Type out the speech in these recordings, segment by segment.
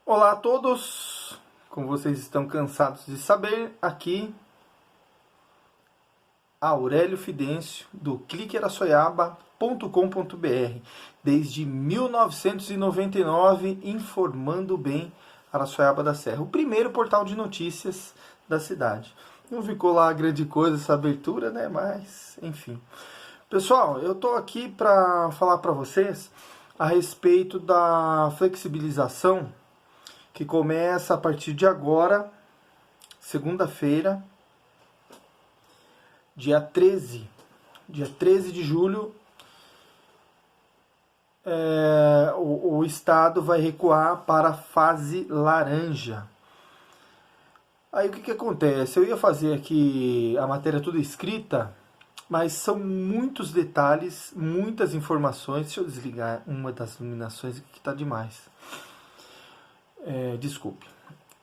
Olá a todos, como vocês estão cansados de saber, aqui Aurélio Fidêncio do cliquearaçoiaba.com.br, desde 1999 informando bem Araçoiaba da Serra, o primeiro portal de notícias da cidade. Não ficou lá grande coisa essa abertura, né? Mas, enfim. Pessoal, eu estou aqui para falar para vocês a respeito da flexibilização que começa a partir de agora, segunda-feira, dia 13 de julho, o estado vai recuar para a fase laranja. Aí o que acontece? Eu ia fazer aqui a matéria toda escrita, mas são muitos detalhes, muitas informações. Deixa eu desligar uma das iluminações que está demais. Desculpe.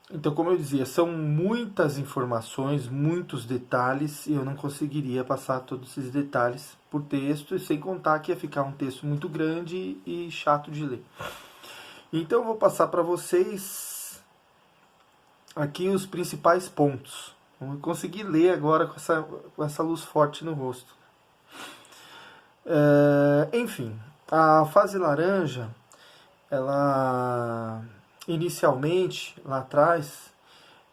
Então, como eu dizia, são muitas informações, muitos detalhes, e eu não conseguiria passar todos esses detalhes por texto, e sem contar que ia ficar um texto muito grande e chato de ler. Então, eu vou passar para vocês aqui os principais pontos. Vou conseguir ler agora com essa luz forte no rosto. Enfim, a fase laranja, ela... inicialmente, lá atrás,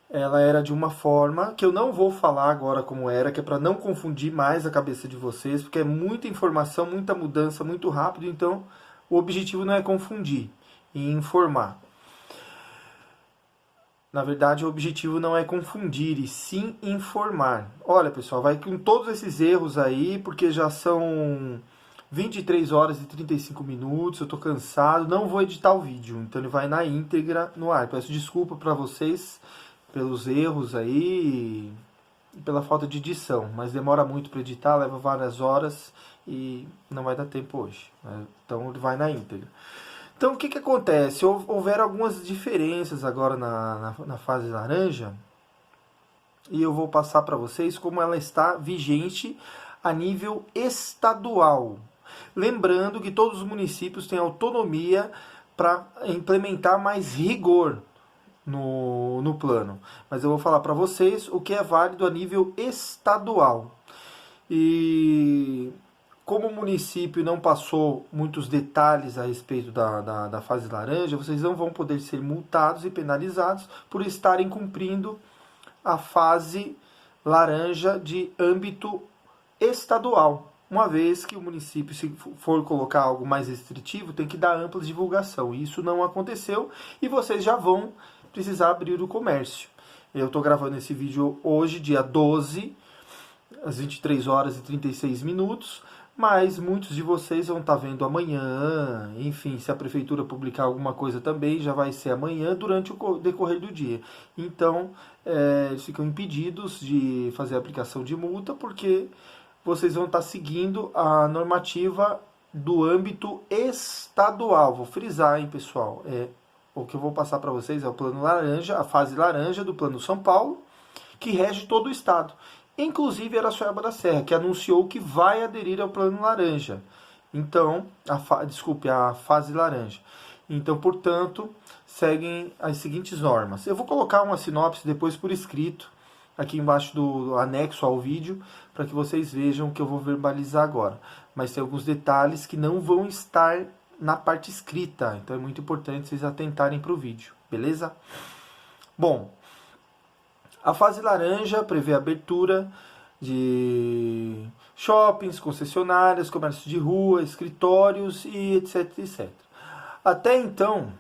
ela era de uma forma que eu não vou falar agora como era, que é para não confundir mais a cabeça de vocês, porque é muita informação, muita mudança, muito rápido, então o objetivo não é confundir e informar. Na verdade, o objetivo não é confundir, e sim informar. Olha, pessoal, vai com todos esses erros aí, porque já são 23 horas e 35 minutos, eu tô cansado, não vou editar o vídeo, então ele vai na íntegra no ar. Peço desculpa para vocês pelos erros aí e pela falta de edição, mas demora muito para editar, leva várias horas e não vai dar tempo hoje, né? Então ele vai na íntegra. Então o que acontece? Houveram algumas diferenças agora na fase laranja, e eu vou passar para vocês como ela está vigente a nível estadual. Lembrando que todos os municípios têm autonomia para implementar mais rigor no plano. Mas eu vou falar para vocês o que é válido a nível estadual. E como o município não passou muitos detalhes a respeito da fase laranja, vocês não vão poder ser multados e penalizados por estarem cumprindo a fase laranja de âmbito estadual. Uma vez que o município, se for colocar algo mais restritivo, tem que dar ampla divulgação. Isso não aconteceu e vocês já vão precisar abrir o comércio. Eu estou gravando esse vídeo hoje, dia 12, às 23 horas e 36 minutos, mas muitos de vocês vão estar vendo amanhã. Enfim, se a prefeitura publicar alguma coisa também, já vai ser amanhã durante o decorrer do dia. Então, eles ficam impedidos de fazer a aplicação de multa, porque vocês vão estar seguindo a normativa do âmbito estadual. Vou frisar, hein, pessoal. O que eu vou passar para vocês é o plano laranja, a fase laranja do plano São Paulo, que rege todo o estado. Inclusive Araçoiaba da Serra, que anunciou que vai aderir ao plano laranja. Então, a fase laranja. Então, portanto, seguem as seguintes normas. Eu vou colocar uma sinopse depois por escrito, aqui embaixo do anexo ao vídeo, para que vocês vejam o que eu vou verbalizar agora. Mas tem alguns detalhes que não vão estar na parte escrita, então é muito importante vocês atentarem para o vídeo, beleza? Bom, a fase laranja prevê a abertura de shoppings, concessionárias, comércios de rua, escritórios e etc, etc. Até então,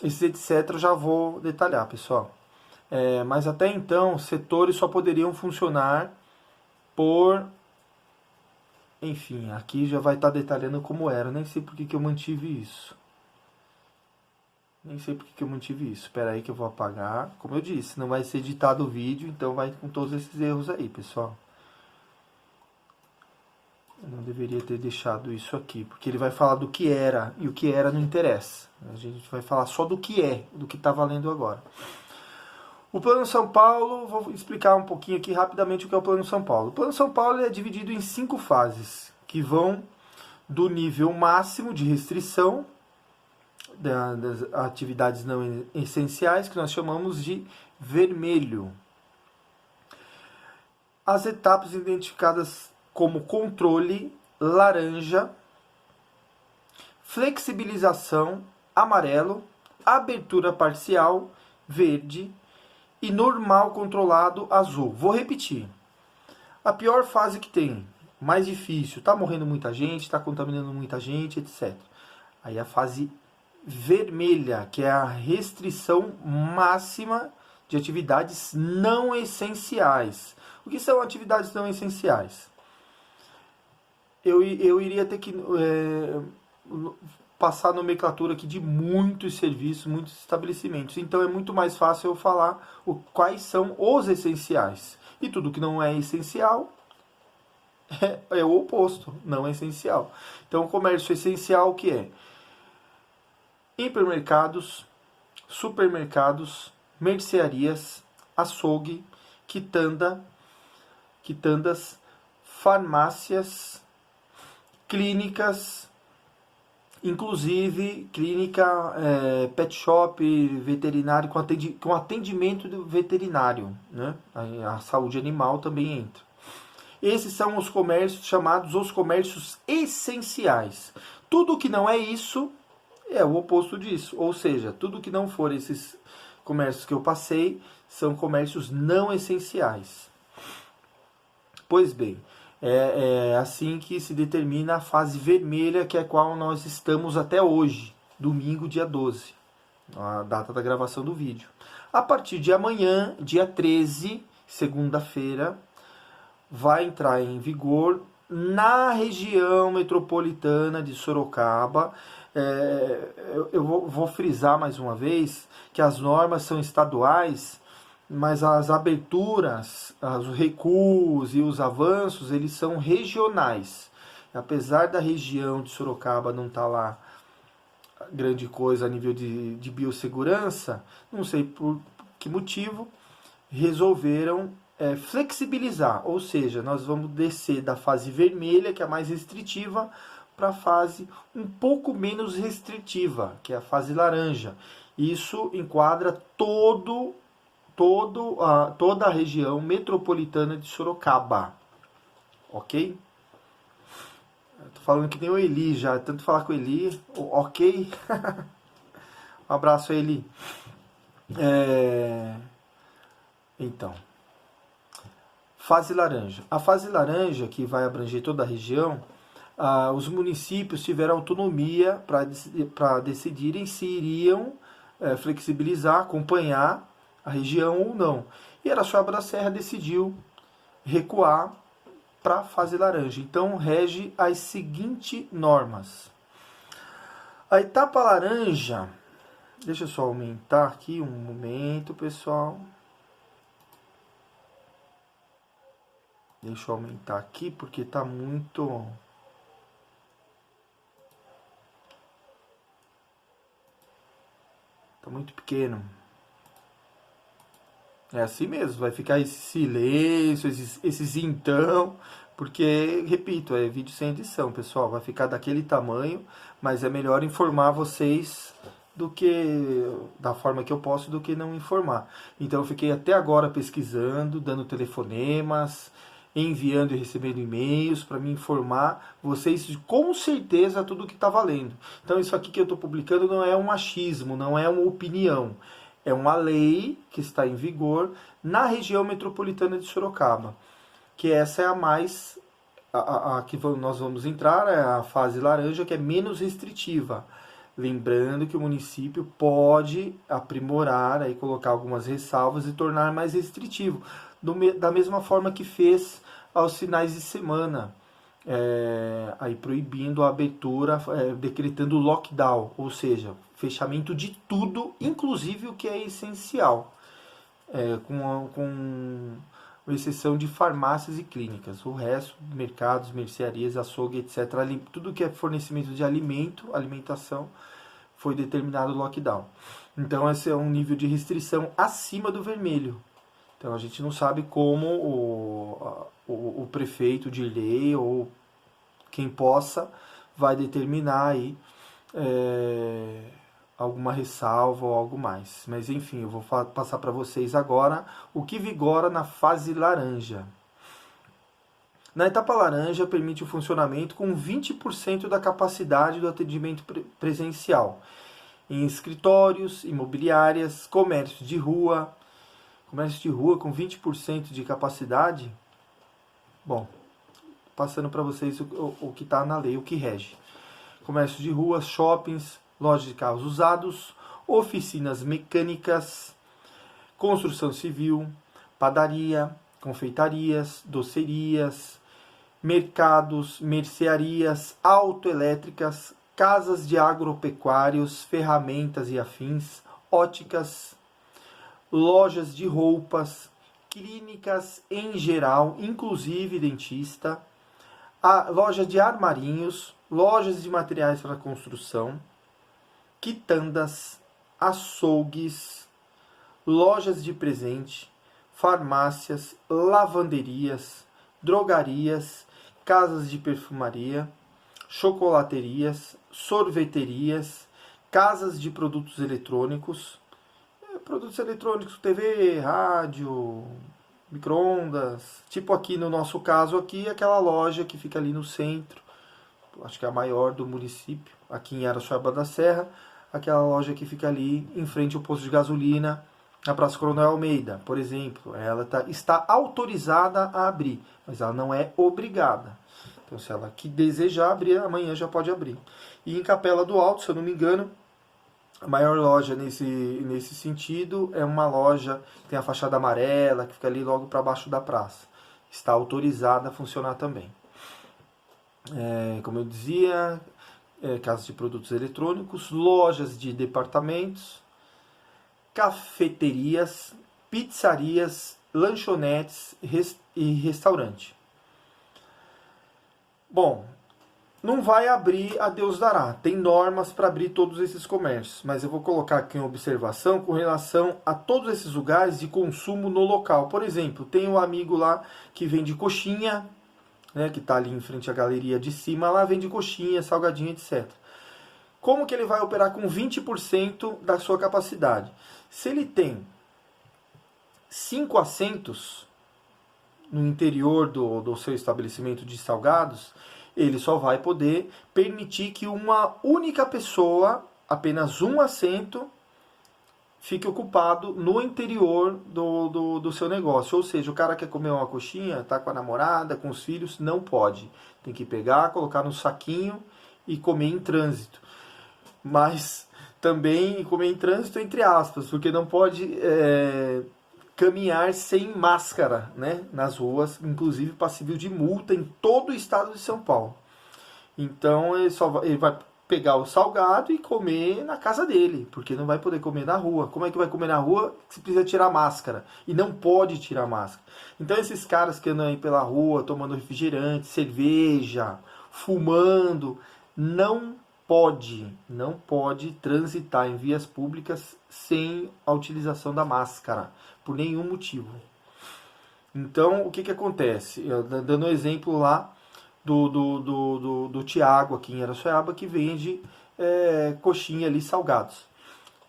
esses etc eu já vou detalhar, pessoal. Mas até então, setores só poderiam funcionar por... Enfim, aqui já vai estar detalhando como era. Nem sei por que eu mantive isso. Espera aí que eu vou apagar. Como eu disse, não vai ser editado o vídeo, então vai com todos esses erros aí, pessoal. Eu não deveria ter deixado isso aqui, porque ele vai falar do que era, e o que era não interessa. A gente vai falar só do que é, do que está valendo agora. O Plano São Paulo, vou explicar um pouquinho aqui rapidamente o que é o Plano São Paulo. O Plano São Paulo é dividido em 5 fases, que vão do nível máximo de restrição, das atividades não essenciais, que nós chamamos de vermelho. As etapas identificadas como controle, laranja, flexibilização, amarelo, abertura parcial, verde e normal controlado, azul. Vou repetir. A pior fase que tem, mais difícil, está morrendo muita gente, está contaminando muita gente, etc. Aí a fase vermelha, que é a restrição máxima de atividades não essenciais. O que são atividades não essenciais? Eu iria ter que passar a nomenclatura aqui de muitos serviços, muitos estabelecimentos. Então é muito mais fácil eu falar quais são os essenciais. E tudo que não é essencial é o oposto, não é essencial. Então o comércio essencial o que é? Hipermercados, supermercados, mercearias, açougue, quitandas, farmácias, clínicas, inclusive clínica, pet shop, veterinário, com atendimento do veterinário, né? A saúde animal também entra. Esses são os comércios chamados os comércios essenciais. Tudo que não é isso é o oposto disso, ou seja, tudo que não for esses comércios que eu passei são comércios não essenciais. Pois bem, é assim que se determina a fase vermelha, que é a qual nós estamos até hoje, domingo, dia 12, a data da gravação do vídeo. A partir de amanhã, dia 13, segunda-feira, vai entrar em vigor na região metropolitana de Sorocaba. Eu vou frisar mais uma vez que as normas são estaduais, mas as aberturas, os recuos e os avanços, eles são regionais. Apesar da região de Sorocaba não estar lá grande coisa a nível de biossegurança, não sei por que motivo, resolveram flexibilizar, ou seja, nós vamos descer da fase vermelha, que é a mais restritiva, para a fase um pouco menos restritiva, que é a fase laranja. Isso enquadra toda a região metropolitana de Sorocaba, ok? Tô falando que nem o Eli já, tanto falar com o Eli, ok? Um abraço, Eli. Então, fase laranja. A fase laranja, que vai abranger toda a região, os municípios tiveram autonomia para decidirem se iriam flexibilizar, acompanhar a região ou não. E Araçuaba da Serra decidiu recuar para a fase laranja. Então, rege as seguintes normas. A etapa laranja, deixa eu só aumentar aqui um momento, pessoal. Deixa eu aumentar aqui porque está muito... Está muito pequeno. É assim mesmo, vai ficar esse silêncio, esses então, porque, repito, é vídeo sem edição, pessoal, vai ficar daquele tamanho, mas é melhor informar vocês do que, da forma que eu posso, do que não informar. Então eu fiquei até agora pesquisando, dando telefonemas, enviando e recebendo e-mails para me informar vocês de, com certeza, tudo que está valendo. Então isso aqui que eu estou publicando não é um achismo, não é uma opinião. É uma lei que está em vigor na região metropolitana de Sorocaba, que essa é a mais, a que nós vamos entrar, é a fase laranja, que é menos restritiva. Lembrando que o município pode aprimorar, aí colocar algumas ressalvas e tornar mais restritivo, da mesma forma que fez aos finais de semana, aí proibindo a abertura, decretando lockdown, ou seja, fechamento de tudo, inclusive o que é essencial, com exceção de farmácias e clínicas. O resto, mercados, mercearias, açougue, etc., tudo que é fornecimento de alimentação, foi determinado lockdown. Então esse é um nível de restrição acima do vermelho. Então a gente não sabe como o prefeito de lei ou quem possa vai determinar aí alguma ressalva ou algo mais. Mas enfim, eu vou passar para vocês agora o que vigora na fase laranja. Na etapa laranja, permite o funcionamento com 20% da capacidade do atendimento presencial em escritórios, imobiliárias, comércio de rua com 20% de capacidade. Bom, passando para vocês o que está na lei, o que rege. Comércio de ruas, shoppings, lojas de carros usados, oficinas mecânicas, construção civil, padaria, confeitarias, docerias, mercados, mercearias, autoelétricas, casas de agropecuários, ferramentas e afins, óticas, lojas de roupas, clínicas em geral, inclusive dentista, a loja de armarinhos, lojas de materiais para construção, quitandas, açougues, lojas de presente, farmácias, lavanderias, drogarias, casas de perfumaria, chocolaterias, sorveterias, casas de produtos eletrônicos, TV, rádio, micro-ondas, tipo aqui no nosso caso aqui, aquela loja que fica ali no centro, acho que é a maior do município, aqui em Araçuaíba da Serra, aquela loja que fica ali em frente ao posto de gasolina, na Praça Coronel Almeida, por exemplo. Ela está autorizada a abrir, mas ela não é obrigada. Então, se ela que desejar abrir, amanhã já pode abrir. E em Capela do Alto, se eu não me engano, a maior loja nesse sentido é uma loja que tem a fachada amarela, que fica ali logo para baixo da praça. Está autorizada a funcionar também. Como eu dizia, casas de produtos eletrônicos, lojas de departamentos, cafeterias, pizzarias, lanchonetes e restaurante. Bom, não vai abrir a Deus dará. Tem normas para abrir todos esses comércios, mas eu vou colocar aqui uma observação com relação a todos esses lugares de consumo no local. Por exemplo, tem um amigo lá que vende coxinha, né, que está ali em frente à galeria de cima, lá vende coxinha, salgadinho, etc. Como que ele vai operar com 20% da sua capacidade? Se ele tem 5 assentos no interior do seu estabelecimento de salgados, ele só vai poder permitir que uma única pessoa, apenas um assento, fique ocupado no interior do seu negócio. Ou seja, o cara quer comer uma coxinha, tá com a namorada, com os filhos, não pode. Tem que pegar, colocar no saquinho e comer em trânsito. Mas também comer em trânsito entre aspas, porque não pode caminhar sem máscara, né, nas ruas, inclusive passível de multa em todo o estado de São Paulo. Então ele vai pegar o salgado e comer na casa dele, porque não vai poder comer na rua. Como é que vai comer na rua? Você precisa tirar máscara, e não pode tirar máscara. Então esses caras que andam aí pela rua tomando refrigerante, cerveja, fumando, não pode transitar em vias públicas sem a utilização da máscara, por nenhum motivo. Então, o que acontece? Eu, dando um exemplo lá do Tiago, aqui em Araçuaíba, que vende coxinha ali, salgados.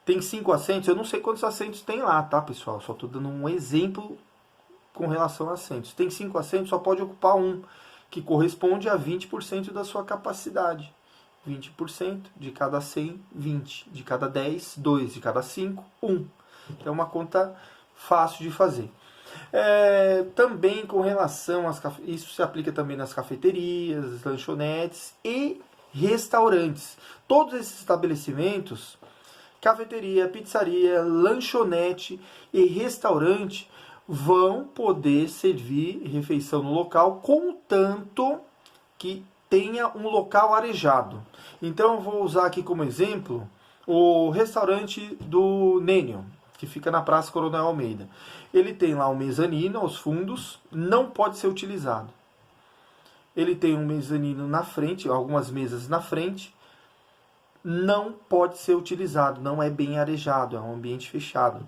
Tem 5 assentos, eu não sei quantos assentos tem lá, tá, pessoal? Só estou dando um exemplo com relação a assentos. Tem 5 assentos, só pode ocupar um, que corresponde a 20% da sua capacidade. 20%, de cada 100, 20. De cada 10, 2. De cada 5, 1. Então é uma conta fácil de fazer. Também com relação às isso se aplica também nas cafeterias, lanchonetes e restaurantes. Todos esses estabelecimentos, cafeteria, pizzaria, lanchonete e restaurante, vão poder servir refeição no local, contanto que tenha um local arejado. Então eu vou usar aqui como exemplo o restaurante do Nênio, que fica na Praça Coronel Almeida. Ele tem lá um mezanino aos fundos, não pode ser utilizado. Ele tem um mezanino na frente, algumas mesas na frente, não pode ser utilizado, não é bem arejado, é um ambiente fechado.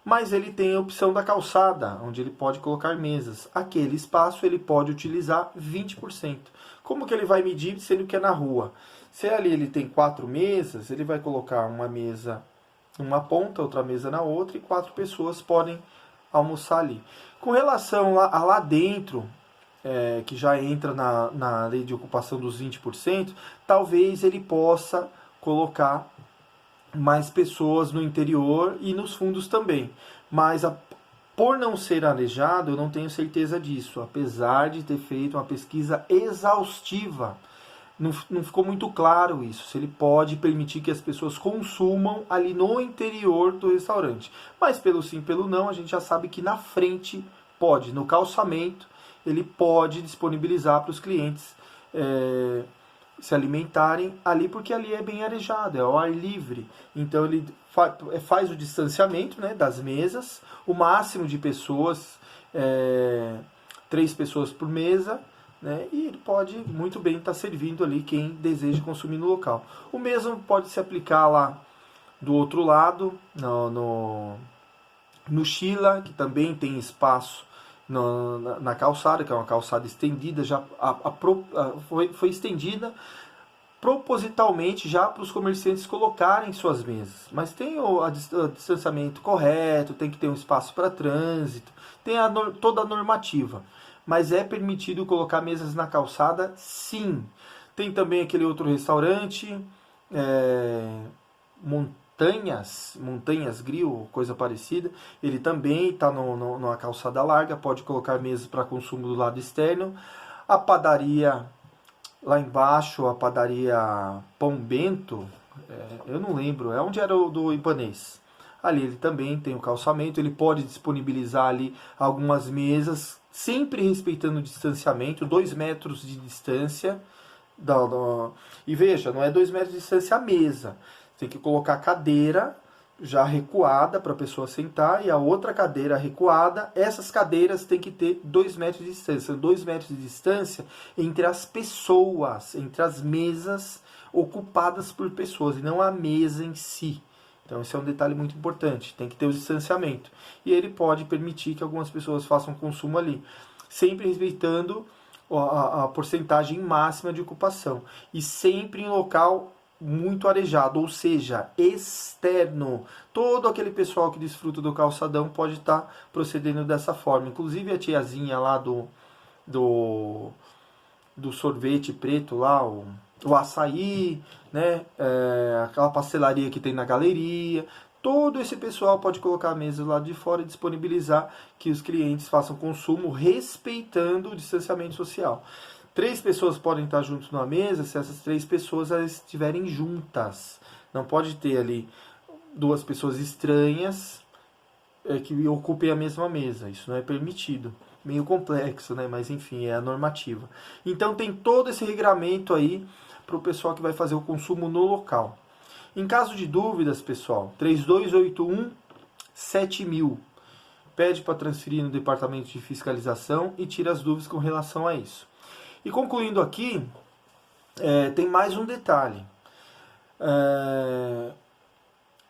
Mas ele tem a opção da calçada, onde ele pode colocar mesas. Aquele espaço ele pode utilizar 20%. Como que ele vai medir, sendo que é na rua? Se ali ele tem 4 mesas, ele vai colocar uma mesa numa ponta, outra mesa na outra, e 4 pessoas podem almoçar ali. Com relação a lá dentro, que já entra na lei de ocupação dos 20%, talvez ele possa colocar mais pessoas no interior e nos fundos também. Mas por não ser arejado, eu não tenho certeza disso, apesar de ter feito uma pesquisa exaustiva. Não ficou muito claro isso, se ele pode permitir que as pessoas consumam ali no interior do restaurante. Mas pelo sim, pelo não, a gente já sabe que na frente pode, no calçamento, ele pode disponibilizar para os clientes se alimentarem ali, porque ali é bem arejado, é ao ar livre. Então ele faz o distanciamento, né, das mesas, o máximo de pessoas, 3 pessoas por mesa, né, e ele pode muito bem estar servindo ali quem deseja consumir no local. O mesmo pode se aplicar lá do outro lado, no Sheila, que também tem espaço na calçada, que é uma calçada estendida, já foi estendida propositalmente já para os comerciantes colocarem suas mesas. Mas tem o distanciamento correto, tem que ter um espaço para trânsito, tem toda a normativa. Mas é permitido colocar mesas na calçada, sim. Tem também aquele outro restaurante, Montanhas Grill, coisa parecida. Ele também está numa calçada larga, pode colocar mesas para consumo do lado externo. A padaria lá embaixo, a padaria Pão Bento, eu não lembro, é onde era o do Ibanês. Ali ele também tem o calçamento, ele pode disponibilizar ali algumas mesas, sempre respeitando o distanciamento, 2 metros de distância. E veja, não é 2 metros de distância a mesa. Tem que colocar a cadeira já recuada para a pessoa sentar e a outra cadeira recuada. Essas cadeiras têm que ter 2 metros de distância. 2 metros de distância entre as pessoas, entre as mesas ocupadas por pessoas e não a mesa em si. Então esse é um detalhe muito importante. Tem que ter o distanciamento. E ele pode permitir que algumas pessoas façam consumo ali, sempre respeitando a porcentagem máxima de ocupação. E sempre em local muito arejado, ou seja, externo. Todo aquele pessoal que desfruta do calçadão pode estar procedendo dessa forma. Inclusive a tiazinha lá do sorvete preto lá, o açaí, né? Aquela pastelaria que tem na galeria. Todo esse pessoal pode colocar a mesa lá de fora e disponibilizar que os clientes façam consumo respeitando o distanciamento social. 3 pessoas podem estar juntos numa mesa se essas 3 pessoas estiverem juntas. Não pode ter ali 2 pessoas estranhas que ocupem a mesma mesa. Isso não é permitido. Meio complexo, né? Mas enfim, é a normativa. Então tem todo esse regramento aí para o pessoal que vai fazer o consumo no local. Em caso de dúvidas, pessoal, 3281 7000. Pede para transferir no departamento de fiscalização e tira as dúvidas com relação a isso. E concluindo aqui, tem mais um detalhe.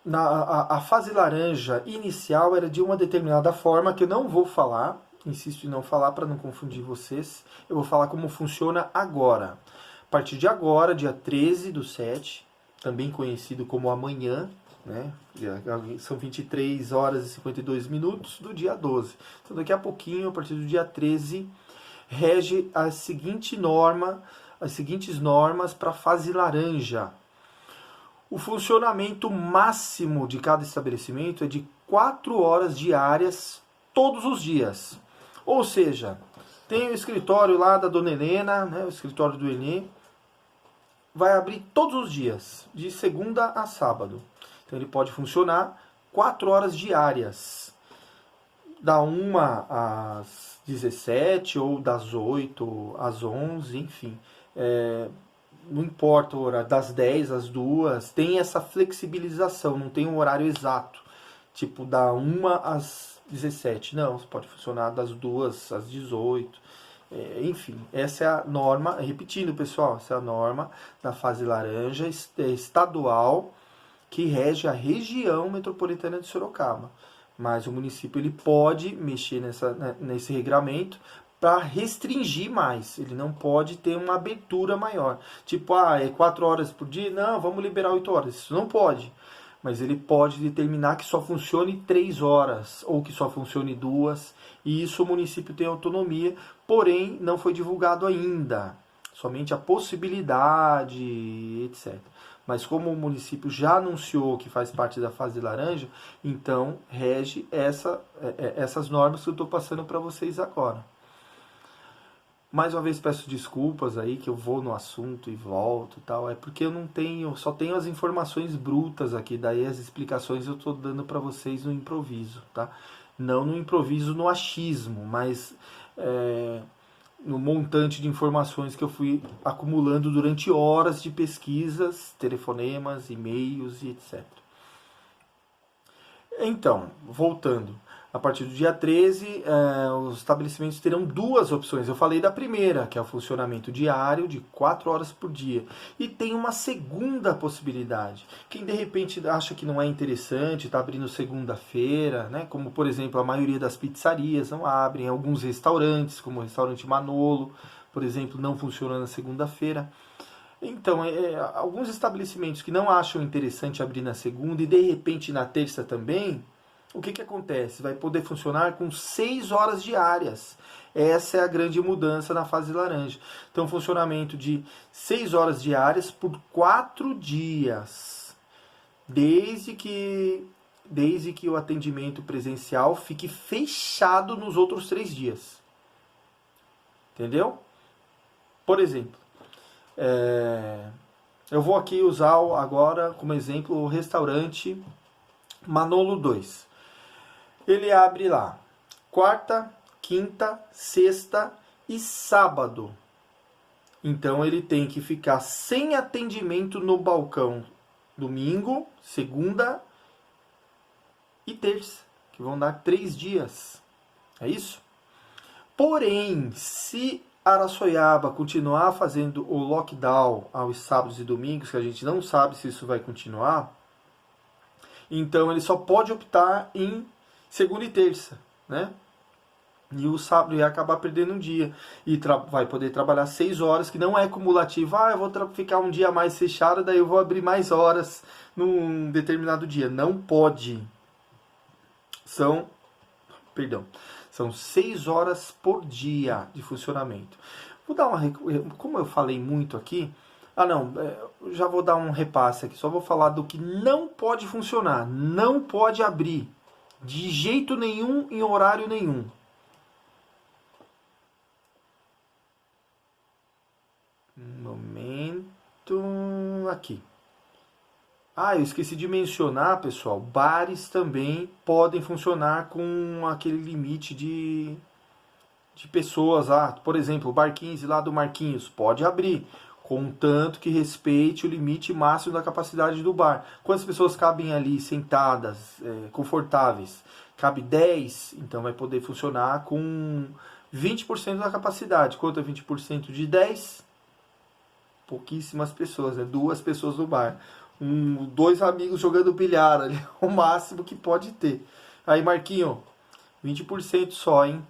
A fase laranja inicial era de uma determinada forma que eu não vou falar, insisto em não falar para não confundir vocês. Eu vou falar como funciona agora. A partir de agora, dia 13/7, também conhecido como amanhã, né? São 23 horas e 52 minutos do dia 12. Então daqui a pouquinho, a partir do dia 13, rege as seguintes normas para a fase laranja. O funcionamento máximo de cada estabelecimento é de 4 horas diárias todos os dias. Ou seja, tem o escritório lá da Dona Helena, né, o escritório do Enê, vai abrir todos os dias, de segunda a sábado. Então ele pode funcionar 4 horas diárias. Da 1 às 17 ou das 8 às 11, enfim. Não importa o horário, das 10 às 2, tem essa flexibilização, não tem um horário exato. Tipo, da 1 às 17. Não, você pode funcionar das 2 às 18. Enfim, essa é a norma, repetindo pessoal, essa é a norma da fase laranja estadual que rege a região metropolitana de Sorocaba. Mas o município ele pode mexer nesse regramento para restringir mais. Ele não pode ter uma abertura maior. Tipo, é 4 horas por dia? Não, vamos liberar 8 horas. Isso não pode. Mas ele pode determinar que só funcione 3 horas, ou que só funcione 2. E isso o município tem autonomia, porém não foi divulgado ainda. Somente a possibilidade, etc. Mas como o município já anunciou que faz parte da fase laranja, então rege essas normas que eu estou passando para vocês agora. Mais uma vez peço desculpas aí que eu vou no assunto e volto e tal, é porque eu não tenho, só tenho as informações brutas aqui, daí as explicações eu estou dando para vocês no improviso, tá? Não no improviso, no achismo, mas no montante de informações que eu fui acumulando durante horas de pesquisas, telefonemas, e-mails e etc. Então, voltando. A partir do dia 13, os estabelecimentos terão 2 opções. Eu falei da primeira, que é o funcionamento diário de 4 horas por dia. E tem uma segunda possibilidade. Quem de repente acha que não é interessante, está abrindo segunda-feira, né? Como por exemplo a maioria das pizzarias não abrem, alguns restaurantes, como o restaurante Manolo, por exemplo, não funciona na segunda-feira. Então, alguns estabelecimentos que não acham interessante abrir na segunda e de repente na terça também, o que acontece? Vai poder funcionar com 6 horas diárias. Essa é a grande mudança na fase laranja. Então, funcionamento de 6 horas diárias por 4 dias. Desde que o atendimento presencial fique fechado nos outros 3 dias. Entendeu? Por exemplo, eu vou aqui usar agora como exemplo o restaurante Manolo 2. Ele abre lá quarta, quinta, sexta e sábado. Então ele tem que ficar sem atendimento no balcão domingo, segunda e terça, que vão dar 3 dias. É isso? Porém, se Araçoiaba continuar fazendo o lockdown aos sábados e domingos, que a gente não sabe se isso vai continuar, então ele só pode optar em segunda e terça, né? E o sábado ia acabar perdendo um dia. E vai poder trabalhar 6 horas, que não é cumulativo. Eu vou ficar um dia mais fechado, daí eu vou abrir mais horas num determinado dia. Não pode. São 6 horas por dia de funcionamento. Vou dar como eu falei muito aqui, já vou dar um repasse aqui. Só vou falar do que não pode funcionar. Não pode abrir. De jeito nenhum, em horário nenhum. Um momento. Aqui. Eu esqueci de mencionar, pessoal. Bares também podem funcionar com aquele limite de pessoas lá. Por exemplo, o Bar 15 lá do Marquinhos pode abrir, contanto que respeite o limite máximo da capacidade do bar. Quantas pessoas cabem ali sentadas, confortáveis? Cabe 10, então vai poder funcionar com 20% da capacidade. Quanto é 20% de 10? Pouquíssimas pessoas, 2 pessoas no bar. 2 amigos jogando bilhar ali, o máximo que pode ter. Aí, Marquinho, 20% só, hein?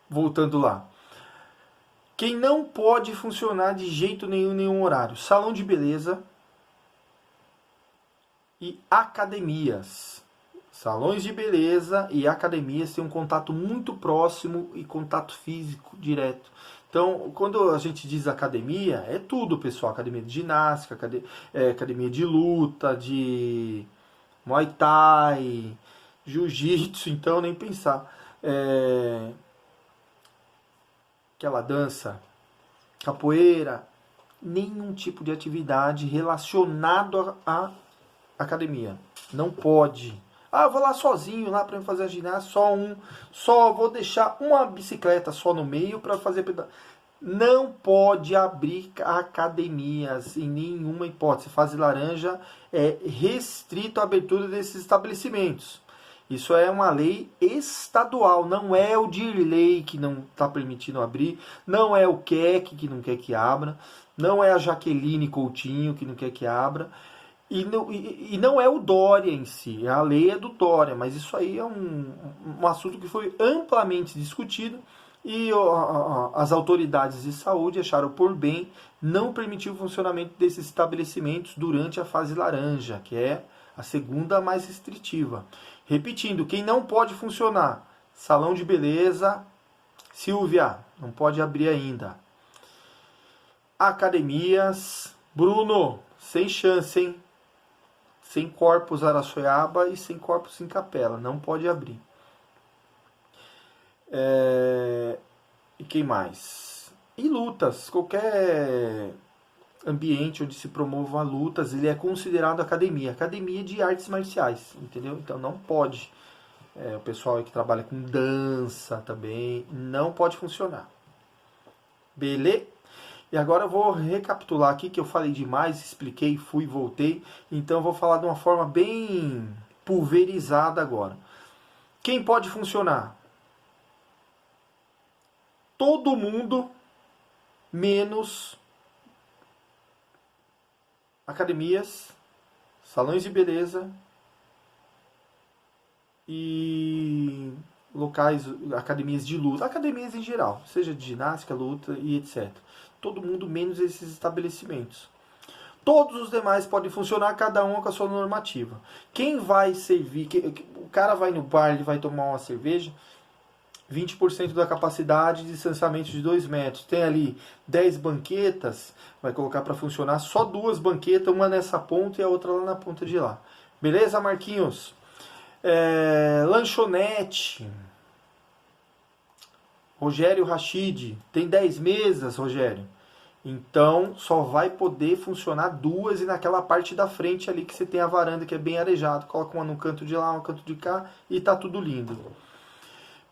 Voltando lá. Quem não pode funcionar de jeito nenhum, nenhum horário? Salão de beleza e academias. Salões de beleza e academias têm um contato muito próximo e contato físico direto. Então, quando a gente diz academia, é tudo, pessoal. Academia de ginástica, academia de luta, de muay thai, jiu-jitsu, então nem pensar. Aquela dança, capoeira, nenhum tipo de atividade relacionado à academia. Não pode. Eu vou lá sozinho lá para fazer a ginástica, só vou deixar uma bicicleta só no meio para fazer pedal. Não pode abrir academias em nenhuma hipótese. Fase laranja é restrito a abertura desses estabelecimentos. Isso é uma lei estadual, não é o Dirley que não está permitindo abrir, não é o Keck que não quer que abra, não é a Jaqueline Coutinho que não quer que abra. E não é o Dória em si, a lei é do Dória, mas isso aí é um assunto que foi amplamente discutido e as autoridades de saúde acharam por bem não permitir o funcionamento desses estabelecimentos durante a fase laranja, que é a segunda mais restritiva. Repetindo, quem não pode funcionar? Salão de beleza, Silvia, não pode abrir ainda. Academias, Bruno, sem chance, hein? Sem Corpus Araçoiaba e sem Corpus em Capela, não pode abrir. E quem mais? E lutas, qualquer ambiente onde se promovam lutas, ele é considerado academia de artes marciais, entendeu? Então não pode. O pessoal que trabalha com dança também, não pode funcionar. Beleza? E agora eu vou recapitular aqui que eu falei demais, expliquei, fui, voltei. Então eu vou falar de uma forma bem pulverizada agora. Quem pode funcionar? Todo mundo, menos academias, salões de beleza e locais, academias de luta, academias em geral, seja de ginástica, luta e etc. Todo mundo menos esses estabelecimentos. Todos os demais podem funcionar, cada um com a sua normativa. Quem vai servir, o cara vai no bar, ele vai tomar uma cerveja, 20% da capacidade, distanciamento de 2 metros. Tem ali 10 banquetas, vai colocar para funcionar só 2 banquetas, uma nessa ponta e a outra lá na ponta de lá. Beleza, Marquinhos? Lanchonete. Rogério Rachid, tem 10 mesas, Rogério. Então só vai poder funcionar 2 e naquela parte da frente ali que você tem a varanda que é bem arejado. Coloca uma no canto de lá, um canto de cá e tá tudo lindo.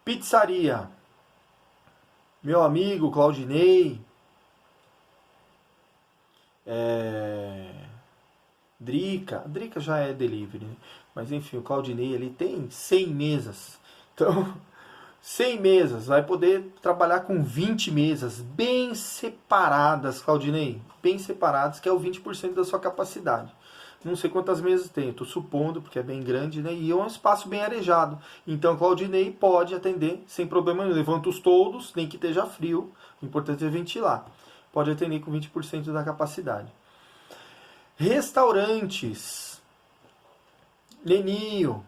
Pizzaria. Meu amigo Claudinei. Drica já é delivery, né? Mas enfim, o Claudinei ele tem 100 mesas. Então, 100 mesas, vai poder trabalhar com 20 mesas bem separadas, Claudinei. Bem separadas, que é o 20% da sua capacidade. Não sei quantas mesas tem, estou supondo, porque é bem grande, né? E é um espaço bem arejado. Então, Claudinei pode atender sem problema nenhum. Levanta os toldos, nem que esteja frio. O importante é ventilar. Pode atender com 20% da capacidade. Restaurantes. Leninho.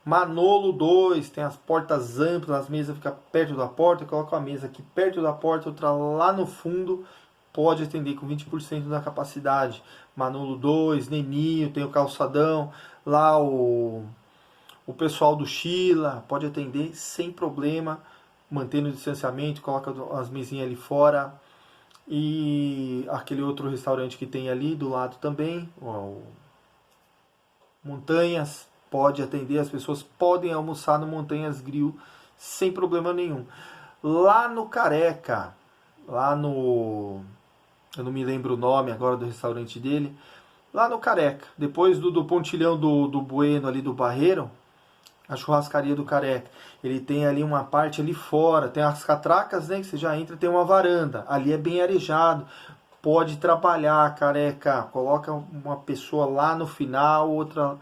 Manolo 2, tem as portas amplas, as mesas ficam perto da porta. Coloca uma mesa aqui perto da porta, outra lá no fundo. Pode atender com 20% da capacidade. Manolo 2, Neninho, tem o Calçadão. Lá o pessoal do Sheila pode atender sem problema, mantendo o distanciamento, coloca as mesinhas ali fora. E aquele outro restaurante que tem ali do lado também, o Montanhas, pode atender, as pessoas podem almoçar no Montanhas Grill sem problema nenhum. Lá no Careca, lá no... eu não me lembro o nome agora do restaurante dele, lá no Careca, depois do pontilhão do Bueno ali do Barreiro, a churrascaria do Careca, ele tem ali uma parte ali fora, tem as catracas, né, que você já entra, tem uma varanda, ali é bem arejado, pode trabalhar, Careca, coloca uma pessoa lá no final, outra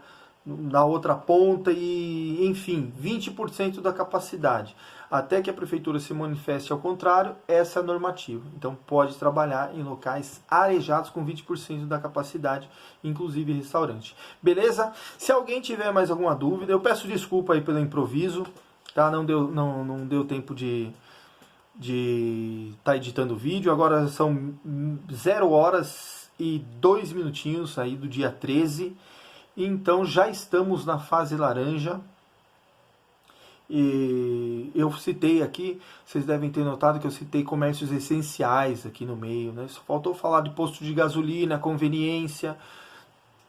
na outra ponta e, enfim, 20% da capacidade. Até que a prefeitura se manifeste ao contrário, essa é a normativa. Então pode trabalhar em locais arejados com 20% da capacidade, inclusive restaurante. Beleza? Se alguém tiver mais alguma dúvida, eu peço desculpa aí pelo improviso, tá? Não deu tempo de estar editando o vídeo. Agora são 0 horas e 2 minutinhos aí do dia 13. Então já estamos na fase laranja. E eu citei aqui, vocês devem ter notado que eu citei comércios essenciais aqui no meio, né? Só faltou falar de posto de gasolina, conveniência.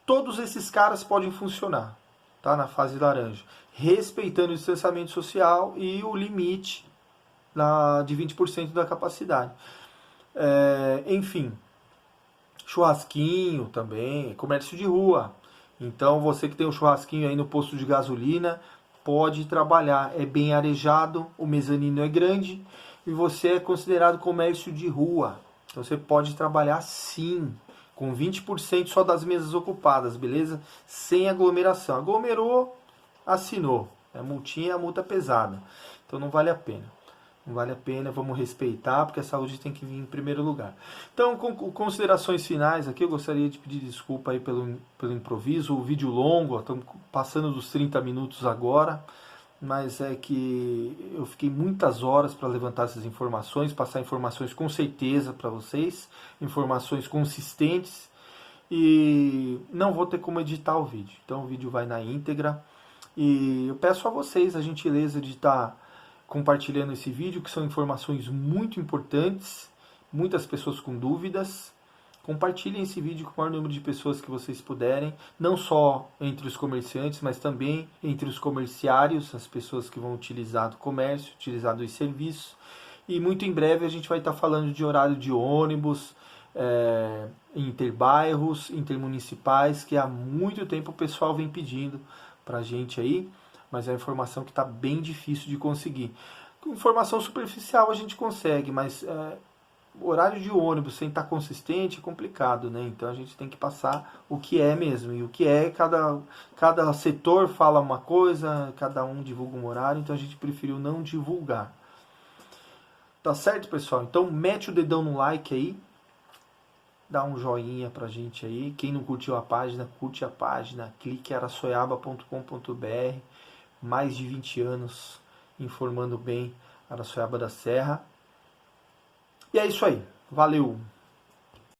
Todos esses caras podem funcionar, tá? Na fase laranja, respeitando o distanciamento social e o limite de 20% da capacidade. Enfim, churrasquinho também, comércio de rua. Então você que tem um churrasquinho aí no posto de gasolina, pode trabalhar. É bem arejado, o mezanino é grande e você é considerado comércio de rua. Então você pode trabalhar sim, com 20% só das mesas ocupadas, beleza? Sem aglomeração. Aglomerou, assinou. A multinha é a multa pesada. Então não vale a pena. Não vale a pena, vamos respeitar, porque a saúde tem que vir em primeiro lugar. Então, com considerações finais aqui, eu gostaria de pedir desculpa aí pelo improviso, o vídeo longo, estamos passando dos 30 minutos agora, mas é que eu fiquei muitas horas para levantar essas informações, passar informações com certeza para vocês, informações consistentes, e não vou ter como editar o vídeo. Então o vídeo vai na íntegra, e eu peço a vocês a gentileza de estar compartilhando esse vídeo, que são informações muito importantes, muitas pessoas com dúvidas. Compartilhem esse vídeo com o maior número de pessoas que vocês puderem, não só entre os comerciantes, mas também entre os comerciários, as pessoas que vão utilizar do comércio, utilizar dos serviços. E muito em breve a gente vai estar falando de horário de ônibus, interbairros, intermunicipais, que há muito tempo o pessoal vem pedindo para a gente aí, mas é uma informação que está bem difícil de conseguir. Com informação superficial a gente consegue, mas horário de ônibus sem estar consistente é complicado, né? Então a gente tem que passar o que é mesmo. E o que é, cada setor fala uma coisa, cada um divulga um horário, então a gente preferiu não divulgar. Tá certo, pessoal? Então mete o dedão no like aí, dá um joinha pra gente aí. Quem não curtiu a página, curte a página, clique em araçoiaba.com.br. Mais de 20 anos informando bem Araçoiaba da Serra. E é isso aí. Valeu!